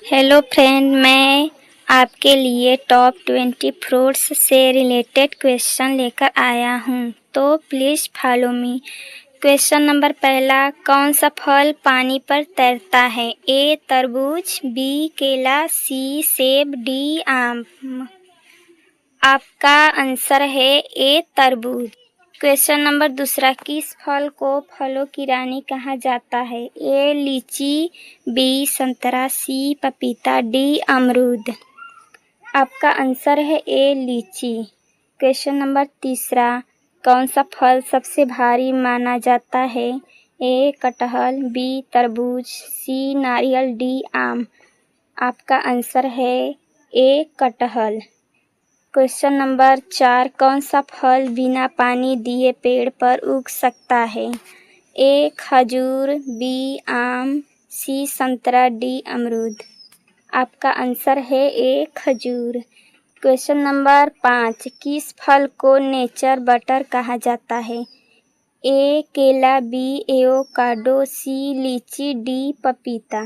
Hello friend, मैं आपके लिए टॉप 20 फ्रूट्स से रिलेटेड क्वेश्चन लेकर आया हूँ, तो please follow me. Question number पहला, कौन सा फल पानी पर तैरता है? ए तरबूज, बी केला, सी सेब, डी आम। आपका आंसर है ए तरबूज। क्वेश्चन नंबर दूसरा, किस फल को फलों की रानी कहा जाता है? ए लीची, बी संतरा, सी पपीता, डी अमरूद। आपका आंसर है ए लीची। क्वेश्चन नंबर तीसरा, कौन सा फल सबसे भारी माना जाता है? ए कटहल, बी तरबूज, सी नारियल, डी आम। आपका आंसर है ए कटहल। क्वेश्चन नंबर 4, कौन सा फल बिना पानी दिए पेड़ पर उग सकता है? ए खजूर, बी आम, सी संतरा, डी अमरूद। आपका आंसर है ए खजूर। क्वेश्चन नंबर 5, किस फल को नेचर बटर कहा जाता है? ए केला, बी एवोकाडो, सी लीची, डी पपीता।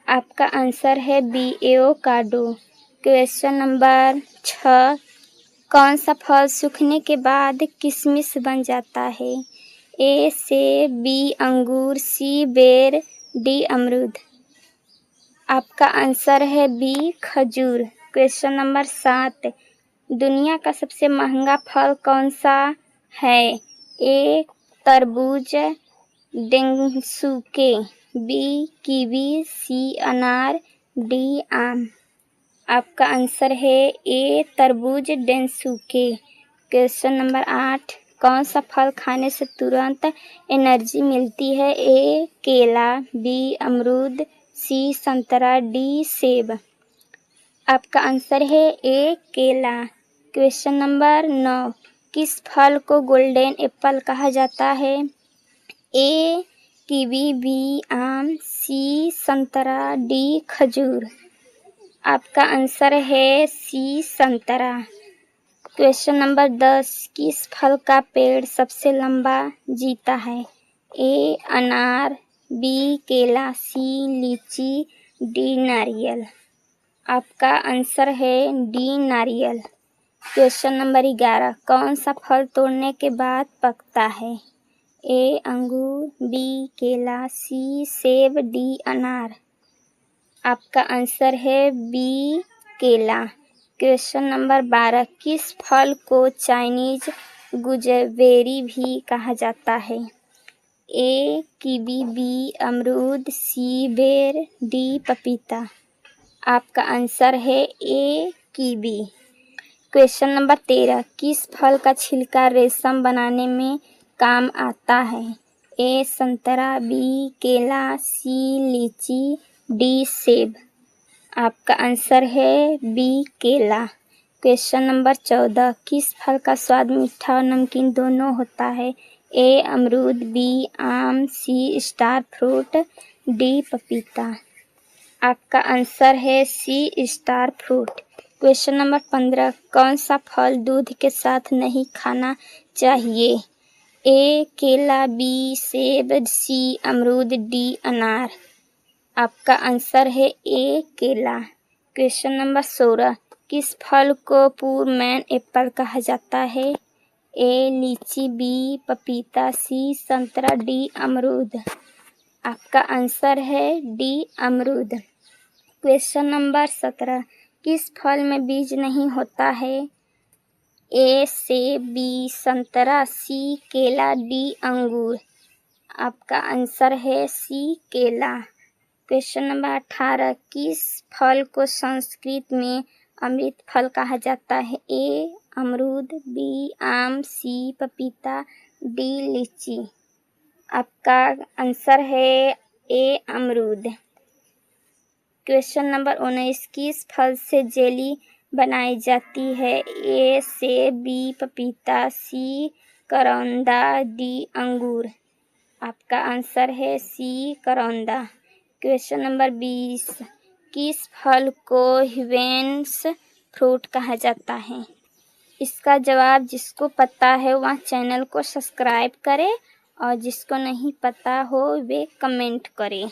आपका आंसर है बी एवोकाडो। क्वेश्चन नंबर 6, कौन सा फल सूखने के बाद किशमिश बन जाता है? ए सेब, बी अंगूर, सी बेर, डी अमरूद। आपका आंसर है बी खजूर। क्वेश्चन नंबर 7, दुनिया का सबसे महंगा फल कौन सा है? ए तरबूज, डेंगसूके, बी कीवी, सी अनार, डी आम। आपका आंसर है ए तरबूज डेंगसूके। क्वेश्चन नंबर 8, कौन सा फल खाने से तुरंत एनर्जी मिलती है? ए केला, बी अमरूद, सी संतरा, डी सेब। आपका आंसर है ए केला। क्वेश्चन नंबर 9, किस फल को गोल्डन एप्पल कहा जाता है? ए कीवी, बी आम, सी संतरा, डी खजूर। आपका आंसर है सी संतरा। क्वेश्चन नंबर 10, किस फल का पेड़ सबसे लंबा जीता है? ए अनार, बी केला, सी लीची, डी नारियल। आपका आंसर है डी नारियल। क्वेश्चन नंबर 11, कौन सा फल तोड़ने के बाद पकता है? ए अंगूर, बी केला, सी सेब, डी अनार। आपका आंसर है बी केला। क्वेश्चन नंबर 12, किस फल को चाइनीज गुजबेरी भी कहा जाता है? ए कीवी, बी अमरूद, सी बेर, डी पपीता। आपका आंसर है ए कीवी। क्वेश्चन नंबर 13, किस फल का छिलका रेशम बनाने में काम आता है? ए संतरा, बी केला, सी लीची, डी सेब। आपका आंसर है बी केला। क्वेश्चन नंबर 14, किस फल का स्वाद मीठा और नमकीन दोनों होता है? ए अमरूद, बी आम, सी स्टार फ्रूट, डी पपीता। आपका आंसर है सी स्टार फ्रूट। क्वेश्चन नंबर 15, कौन सा फल दूध के साथ नहीं खाना चाहिए? ए केला, बी सेब, सी अमरूद, डी अनार। आपका आंसर है ए केला। क्वेश्चन नंबर 16, किस फल को पूर मैन एप्पल कहा जाता है? ए लीची, बी पपीता, सी संतरा, डी अमरूद। आपका आंसर है डी अमरूद। क्वेश्चन नंबर 17, किस फल में बीज नहीं होता है? ए सेब, बी संतरा, सी केला, डी अंगूर। आपका आंसर है सी केला। क्वेश्चन नंबर 18, किस फल को संस्कृत में अमृत फल कहा जाता है? ए अमरूद, बी आम, सी पपीता, डी लीची। आपका आंसर है ए अमरूद। क्वेश्चन नंबर 19, किस फल से जेली बनाई जाती है? ए सेब, बी पपीता, सी करौंदा, डी अंगूर। आपका आंसर है सी करौंदा। क्वेश्चन नंबर 20, किस फल को हिवेंस फ्रूट कहा जाता है? इसका जवाब जिसको पता है वह चैनल को सब्सक्राइब करे और जिसको नहीं पता हो वे कमेंट करे।